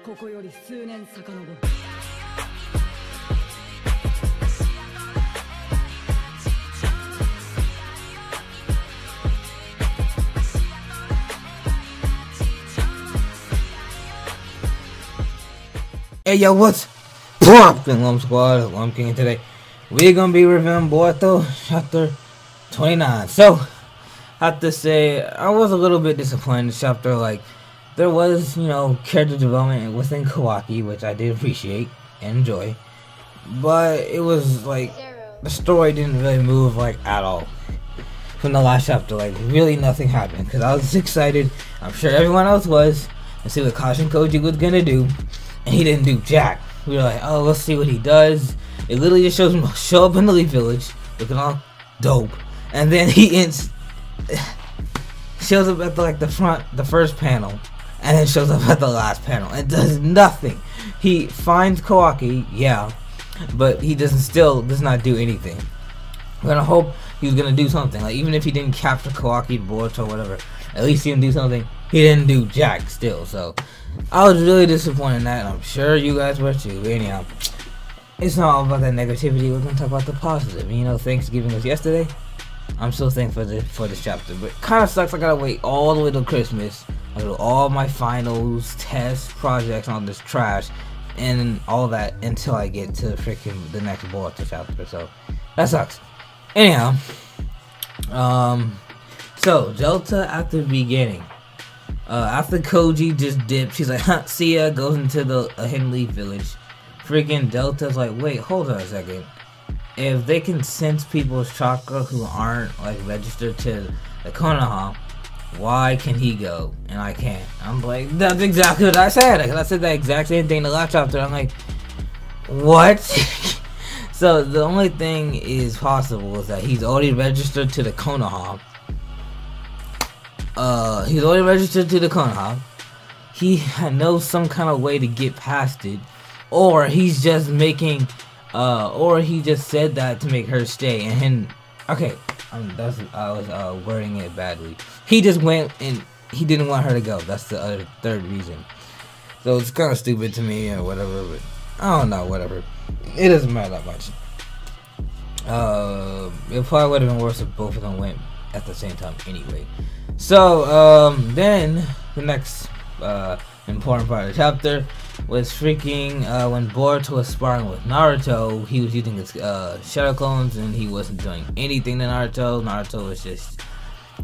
Hey yo, what's poppin', Lump Squad? Lump King, today we're gonna be reviewing Boruto chapter 29. So, I have to say, I was a little bit disappointed in this chapter. Like, there was, character development within Kawaki, which I did appreciate and enjoy. But it was like, the story didn't really move, like, at all. From the last chapter, like, really nothing happened. Because I was excited, I'm sure everyone else was, to see what Koji was gonna do. And he didn't do jack. We were like, oh, let's see what he does. It literally just shows him show up in the Leaf Village, looking all dope, and then he shows up at the first panel, and then shows up at the last panel, and does nothing. He finds Kawaki, yeah, but he does not do anything. We're gonna hope he was gonna do something. Like, even if he didn't capture Kawaki, Boruto, or whatever, at least he didn't do something. He didn't do jack still, so I was really disappointed in that, and I'm sure you guys were too. But anyhow, it's not all about that negativity. We're gonna talk about the positive. Thanksgiving was yesterday. I'm so thankful for this chapter, but it kind of sucks. I gotta wait all the way till Christmas. I do all my finals, tests, projects, and all this trash, and all that until I get to the next Boruto chapter. So that sucks. Anyhow, so Delta at the beginning. After Koji just dips, she's like, huh, see ya, goes into the Hidden Leaf Village. Freaking Delta's like, wait, hold on a second. If they can sense people's chakra who aren't, like, registered to the Konoha, why can he go and I can't? I'm like, that's exactly what I said. I said that exact same thing in the last chapter. I'm like, what? So the only thing is possible is that he's already registered to the Konoha. He's already registered to the Konoha. He knows some kind of way to get past it, or he's just making, or he just said that to make her stay. And okay, I was wording it badly. He just went and he didn't want her to go. That's the third reason. So it's kind of stupid to me or whatever. But I don't know, whatever. It doesn't matter that much. It probably would have been worse if both of them went at the same time anyway. So, then, the next, important part of the chapter was freaking, when Boruto was sparring with Naruto, he was using his, shadow clones, and he wasn't doing anything to Naruto. Naruto was just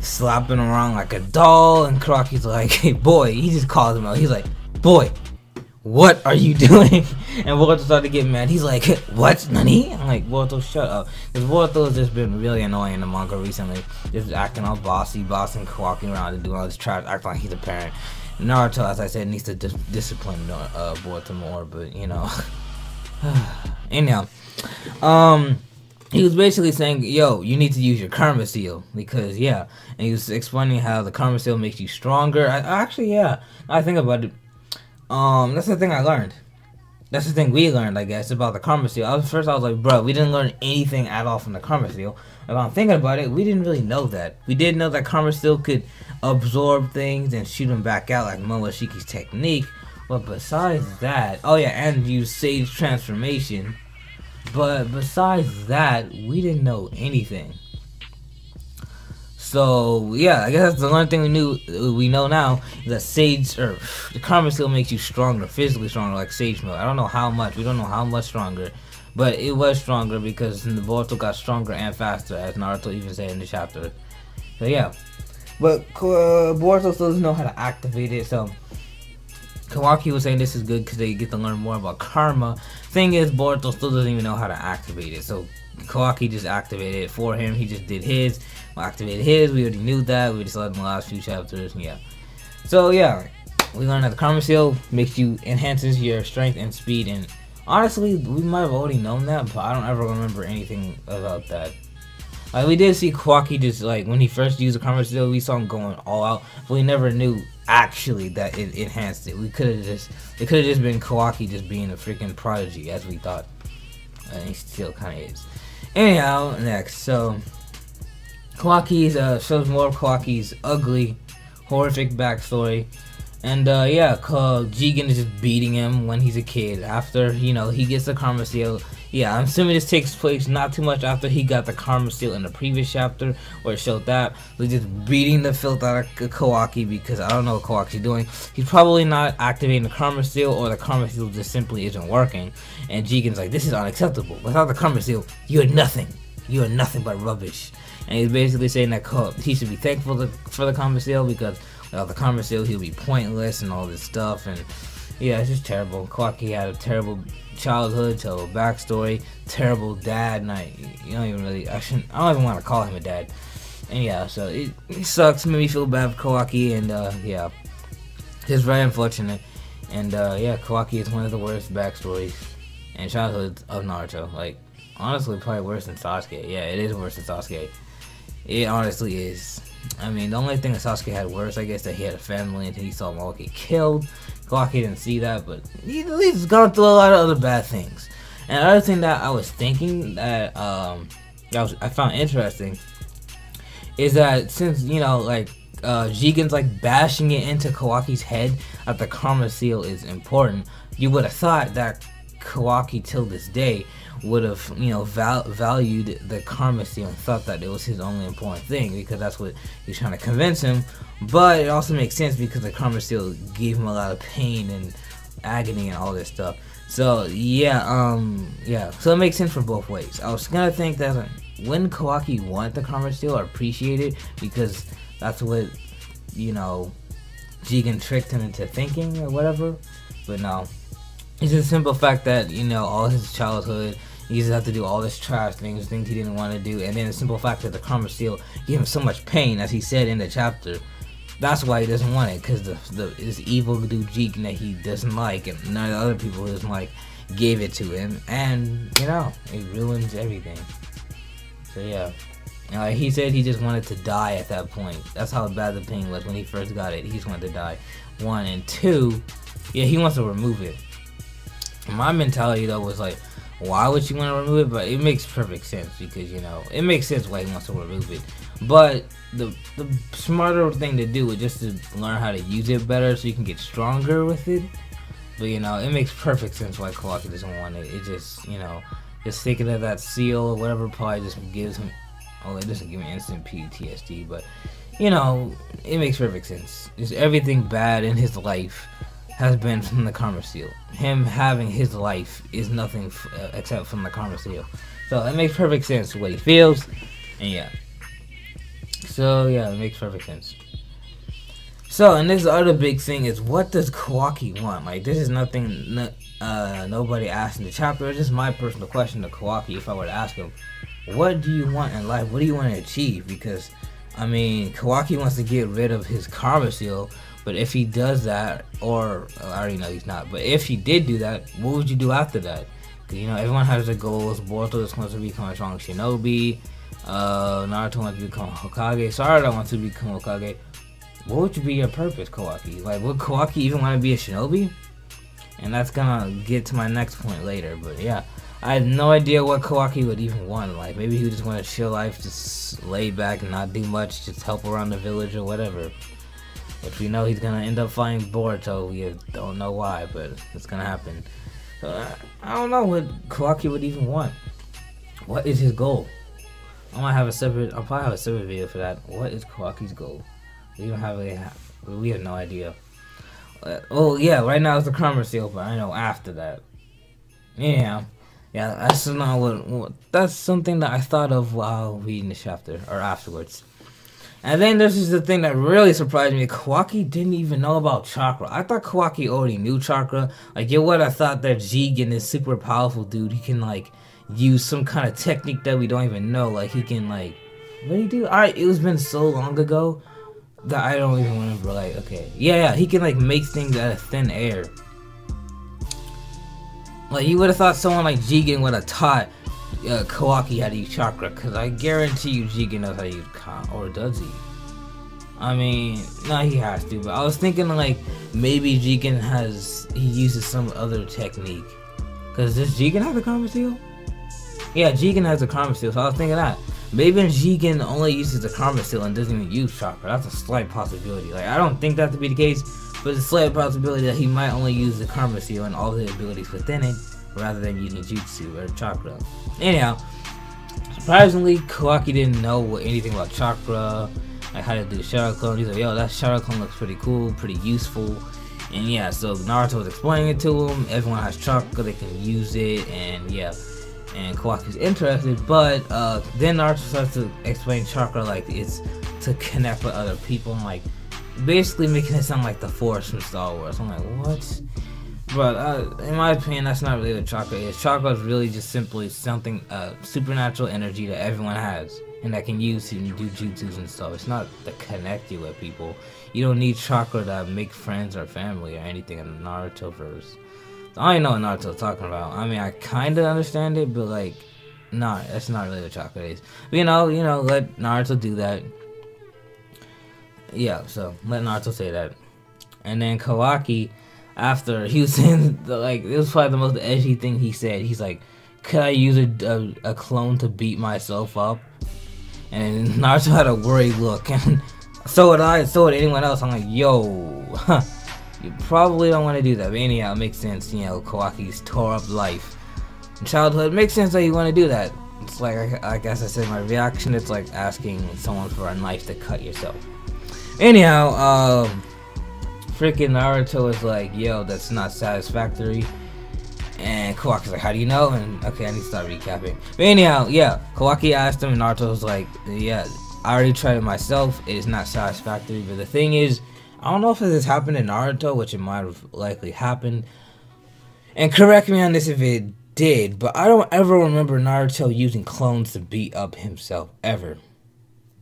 slapping around like a doll, and Kawaki's like, hey, boy, he just calls him out. He's like, boy, what are you doing? And Boruto started to get mad. He's like, what, Nani? I'm like, Boruto, shut up. Because Boruto has just been really annoying in the manga recently. Just acting all bossing Kawaki around and doing all this trash, acting like he's a parent. Naruto, as I said, needs to discipline Boruto more, but, anyhow. He was basically saying, yo, you need to use your karma seal, because, yeah. And he was explaining how the karma seal makes you stronger. Actually, yeah, I think about it. That's the thing I learned. That's the thing we learned, I guess, about the karma seal. First I was like, bro, we didn't learn anything at all from the karma seal. If I'm thinking about it, we didn't really know that. We did know that karma seal could absorb things and shoot them back out like Momoshiki's technique. But besides that, oh yeah, and use Sage transformation. But besides that, we didn't know anything. So yeah, I guess that's the only thing we know now is that Sage, or the karma seal, makes you stronger, physically stronger, like Sage mode. I don't know how much. We don't know how much stronger, but it was stronger because the Boruto got stronger and faster, as Naruto even said in the chapter. So yeah, but Boruto still doesn't know how to activate it. So Kawaki was saying this is good because they get to learn more about karma. Thing is, Boruto still doesn't even know how to activate it. So Kawaki just activated it for him. He just did his. Activated his. We already knew that. We just saw it in the last few chapters. Yeah. So yeah, we learned that the karma seal enhances your strength and speed. And honestly, we might have already known that, but I don't ever remember anything about that. Like, we did see Kawaki just, like, when he first used the karma seal, we saw him going all out, but we never knew actually that it enhanced it. It could have just been Kawaki just being a freaking prodigy, as we thought. And he still kind of is. Anyhow, next, so Kawaki's shows more of Kawaki's ugly, horrific backstory, And yeah, Jigen is just beating him when he's a kid. After, you know, he gets the Karma Seal. Yeah, I'm assuming this takes place not too much after he got the Karma Seal in the previous chapter, where it showed that. They're just beating the filth out of Kawaki because I don't know what Kawaki's doing. He's probably not activating the Karma Seal, or the Karma Seal just simply isn't working. And Jigen's like, this is unacceptable. Without the Karma Seal, you are nothing. You are nothing but rubbish. And he's basically saying that he should be thankful for the Karma Seal, because without the Karma Seal, he'll be pointless and all this stuff. And yeah, it's just terrible. Kawaki had a terrible childhood, terrible backstory, terrible dad. And you don't even really, I don't even want to call him a dad. And yeah, so it sucks. Made me feel bad for Kawaki, and yeah, it's very unfortunate. And yeah, Kawaki is one of the worst backstories and childhoods of Naruto. Like, honestly, probably worse than Sasuke. Yeah, it is worse than Sasuke. It honestly is. I mean, the only thing that Sasuke had worse, I guess, that he had a family and he saw them all get killed. Kawaki didn't see that, but he's gone through a lot of other bad things. And another thing that I was thinking that I found interesting is that since, you know, like, Jigen's like bashing it into Kawaki's head that the Karma Seal is important, you would have thought that Kawaki till this day would have, you know, valued the Karma Seal and thought that it was his only important thing, because that's what he's trying to convince him. But it also makes sense because the Karma Seal gave him a lot of pain and agony and all this stuff. So yeah, yeah, so it makes sense for both ways. I was gonna think that when Kawaki wanted the Karma Seal, I appreciate it, because that's what, you know, Jigen tricked him into thinking or whatever. But no, it's just a simple fact that, you know, all his childhood, he used to have to do all this trash things he didn't want to do, and then the simple fact that the Karma Seal gave him so much pain, as he said in the chapter. That's why he doesn't want it, because this evil dude Jigen that he doesn't like, and none of the other people he doesn't like, gave it to him, and, you know, it ruins everything. So yeah, he said he just wanted to die at that point. That's how bad the pain was when he first got it. He just wanted to die. 1 and 2, yeah, he wants to remove it. My mentality though was like, why would you want to remove it? But it makes perfect sense, because, you know, it makes sense why he wants to remove it. But the smarter thing to do is just to learn how to use it better so you can get stronger with it. But, you know, it makes perfect sense why Kawaki doesn't want it. It just, you know, just thinking of that seal or whatever probably just gives him, oh, it doesn't give me instant PTSD, but, you know, it makes perfect sense. Just everything bad in his life has been from the Karma Seal. Him having his life is nothing except from the Karma Seal. So it makes perfect sense what he feels, and yeah. So yeah, it makes perfect sense. So, and this other big thing is, what does Kawaki want? Like, this is nothing nobody asked in the chapter. It's just my personal question to Kawaki. If I were to ask him, what do you want in life? What do you want to achieve? Because, I mean, Kawaki wants to get rid of his Karma Seal. But if he does that, or I already know he's not, but if he did do that, what would you do after that? Because, you know, everyone has their goals. Boruto just wants to become a strong shinobi. Naruto wants to become Hokage. Sarada wants to become Hokage. What would be your purpose, Kawaki? Like, would Kawaki even want to be a shinobi? And that's gonna get to my next point later. But yeah, I had no idea what Kawaki would even want. Like, maybe he would just want a chill life, just lay back and not do much, just help around the village or whatever. Which we know he's gonna end up fighting Boruto. We don't know why, but it's gonna happen. So I don't know what Kawaki would even want. What is his goal? I'll probably have a separate video for that. What is Kawaki's goal? We don't have we have no idea. Oh yeah, right now it's the Karma Seal, but I know after that. Yeah, that's not what. That's something that I thought of while reading the chapter or afterwards. And then this is the thing that really surprised me. Kawaki didn't even know about chakra. I thought Kawaki already knew chakra. Like, you would have thought that Jigen is super powerful dude. He can, like, use some kind of technique that we don't even know. Like, he can, like, what do you do? It was been so long ago that I don't even remember. Like, okay. Yeah, he can, like, make things out of thin air. Like, you would have thought someone like Jigen would have taught Kawaki how to use chakra, because I guarantee you Jigen knows how to use or does he? I mean, no, he has to, but I was thinking like maybe Jigen he uses some other technique, because does Jigen have the Karma Seal? Yeah, Jigen has the Karma Seal, so I was thinking that maybe Jigen only uses the Karma Seal and doesn't even use chakra. That's a slight possibility. Like, I don't think that to be the case, but there's a slight possibility that he might only use the karma seal and all the abilities within it, rather than using jutsu or chakra. Anyhow, surprisingly, Kawaki didn't know anything about chakra, like how to do shadow clone. He's like, yo, that shadow clone looks pretty cool, pretty useful. And yeah, so Naruto was explaining it to him. Everyone has chakra, they can use it, and yeah. And Kawaki's interested, but then Naruto starts to explain chakra like it's to connect with other people, and like basically making it sound like the Force from Star Wars. I'm like, what? But in my opinion, that's not really what chakra is. Chakra is really just simply something, supernatural energy that everyone has, and that can use to do jutsus and stuff. It's not to connect you with people. You don't need chakra to make friends or family or anything in the Naruto verse. I don't even know what Naruto's talking about. I mean, I kind of understand it, but like, nah, that's not really what chakra is. But, you know, let Naruto do that. Yeah, so let Naruto say that. And then Kawaki, after he was saying, like, it was probably the most edgy thing he said. He's like, could I use a clone to beat myself up? And Naruto had a worried look, and so would I, so would anyone else. I'm like, yo, you probably don't want to do that. But anyhow, it makes sense, you know, Kawaki's tore up life in childhood. It makes sense that you want to do that. It's like, I guess I said my reaction, it's like asking someone for a knife to cut yourself. Anyhow, freaking Naruto is like, yo, that's not satisfactory. And Kawaki's like, how do you know? And okay, I need to start recapping. But anyhow, yeah, Kawaki asked him, and Naruto was like, yeah, I already tried it myself. It is not satisfactory. But the thing is, I don't know if this happened in Naruto, which it might have likely happened. And correct me on this if it did, but I don't ever remember Naruto using clones to beat up himself, ever.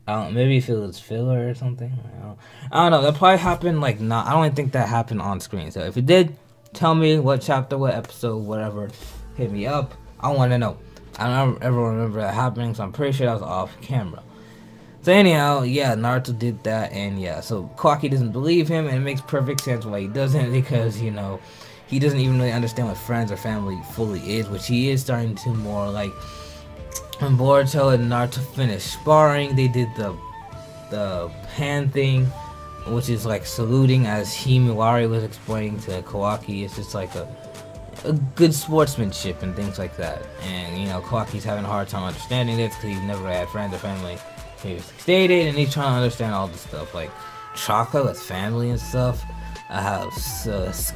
Maybe if it was filler or something. I don't know. That probably happened, like, not. I don't even think that happened on screen. So if it did, tell me what chapter, what episode, whatever. Hit me up. I want to know. I don't ever remember that happening, so I'm pretty sure that was off camera. So anyhow, yeah, Naruto did that, and yeah, so Kawaki doesn't believe him, and it makes perfect sense why he doesn't, because, you know, he doesn't even really understand what friends or family fully is, which he is starting to more, like, when Boruto and Naruto finished sparring, they did the hand thing, which is like saluting, as Himawari was explaining to Kawaki. It's just like a good sportsmanship and things like that. And, you know, Kawaki's having a hard time understanding this because he's never had friends or family previously stated, and he's trying to understand all this stuff, like chakra with family and stuff.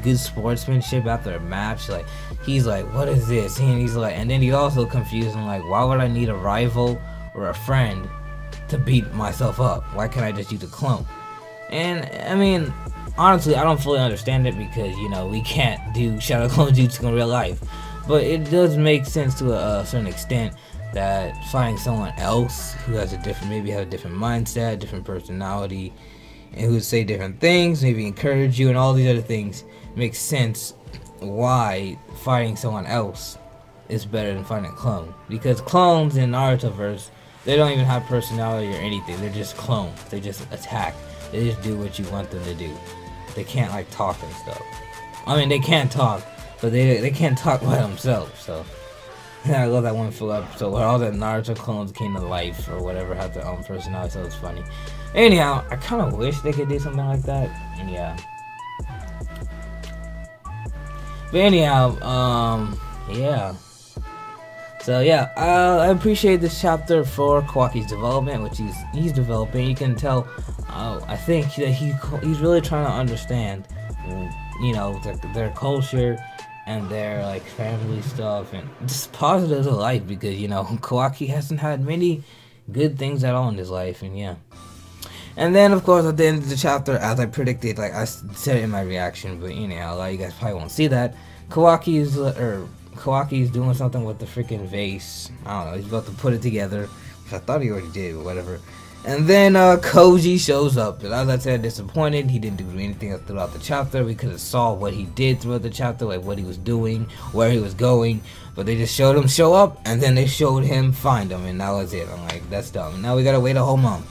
Good sportsmanship after a match. Like, he's like, what is this? And he's like, and then he's also confused and like, why would I need a rival or a friend to beat myself up? Why can't I just use a clone? And I mean, honestly, I don't fully understand it because, you know, we can't do shadow clone jutsu in real life, but it does make sense to a certain extent that finding someone else who has a different, maybe have a different mindset, different personality, and who would say different things, maybe encourage you and all these other things, makes sense why fighting someone else is better than fighting a clone. Because clones in Narutoverse, they don't even have personality or anything. They're just clones. They just attack. They just do what you want them to do. They can't like talk and stuff. I mean, they can't talk, but they can't talk by themselves. So yeah, I love that one full episode where all the Naruto clones came to life or whatever, had their own personality. So it's funny. Anyhow, I kind of wish they could do something like that. And yeah. But anyhow, yeah. So yeah, I appreciate this chapter for Kawaki's development, which he's developing. You can tell, I think that he's really trying to understand, you know, their culture and their like family stuff and just positives of life, because, you know, Kawaki hasn't had many good things at all in his life, and yeah. And then, of course, at the end of the chapter, as I predicted, like I said it in my reaction, but anyhow, a lot of you guys probably won't see that, Kawaki's doing something with the freaking vase. I don't know, he's about to put it together, which I thought he already did, but whatever. And then Koji shows up, and as I said, disappointed. He didn't do anything throughout the chapter. We could have saw what he did throughout the chapter, like what he was doing, where he was going, but they just showed him show up, and then they showed him find him, and that was it. I'm like, that's dumb. Now we gotta wait a whole month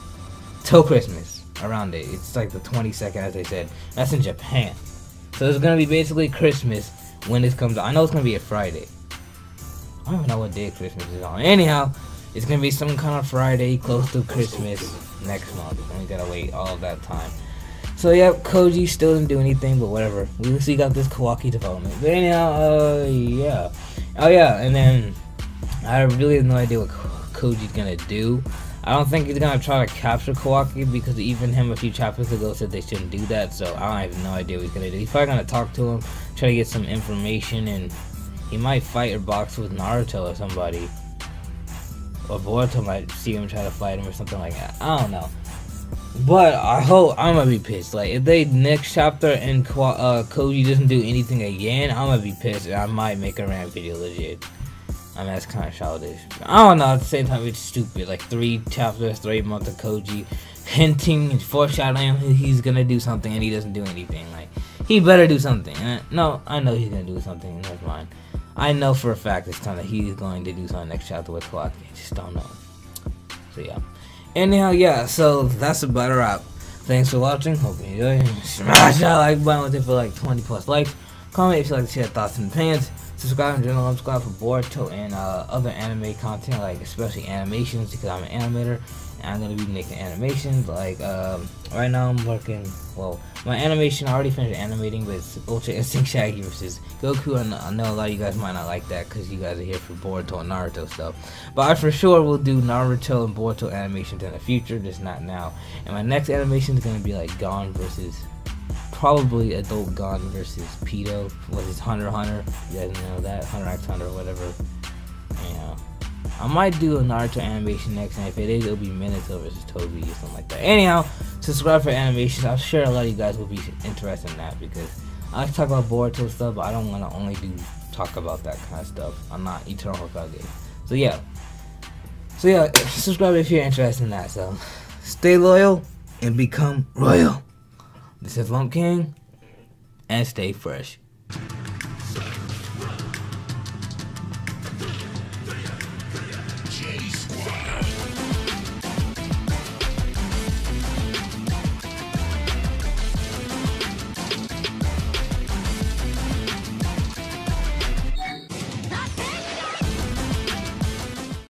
till Christmas, around it. It's like the 22nd, as they said. That's in Japan. So it's gonna be basically Christmas when this comes out. I know it's gonna be a Friday. I don't even know what day Christmas is on. Anyhow, it's gonna be some kind of Friday close to Christmas next month, and we gotta wait all of that time. So yeah, Koji still didn't do anything, but whatever. We see got this Kawaki development. But anyhow, yeah. Oh yeah, and then I really have no idea what Koji's gonna do. I don't think he's gonna try to capture Kawaki because even him a few chapters ago said they shouldn't do that. So I have no idea what he's gonna do. He's probably gonna talk to him, try to get some information, and he might fight or box with Naruto or somebody. Or Boruto might see him try to fight him or something like that. I don't know. But I hope I'm gonna be pissed. Like if they next chapter and Koji doesn't do anything again, I'm gonna be pissed and I might make a rant video legit. I mean that's kind of childish. I don't know. At the same time, it's stupid. Like 3 chapters, 3 months of Koji hinting and foreshadowing he's gonna do something and he doesn't do anything. Like he better do something. No, I know he's gonna do something. Never mind. I know for a fact this time that he's going to do something next chapter with Kawaki. I just don't know. So yeah. Anyhow, yeah, so that's about a wrap. Thanks for watching. Hope you enjoyed. Smash that like button with it for like 20 plus likes. Comment if you like to share thoughts and opinions. Subscribe and general subscribe for Boruto and other anime content, like especially animations, because I'm an animator. And I'm going to be making animations. Like, right now I'm working, well, my animation, I already finished animating with Ultra Instinct Shaggy versus Goku. I know a lot of you guys might not like that because you guys are here for Boruto and Naruto stuff. But I for sure will do Naruto and Boruto animations in the future, just not now. And my next animation is going to be like Gon versus, probably adult Gon versus Pedo versus Hunter x Hunter. You guys know that, Hunter x Hunter or whatever. Yeah. I might do a Naruto animation next, and if it is, it'll be Minato versus Toby or something like that. Anyhow, subscribe for animations. I'm sure a lot of you guys will be interested in that because I like to talk about Boruto stuff, but I don't want to only talk about that kind of stuff. I'm not Eternal Hokage. So yeah, subscribe if you're interested in that. So stay loyal and become royal. This is Lump King, and stay fresh.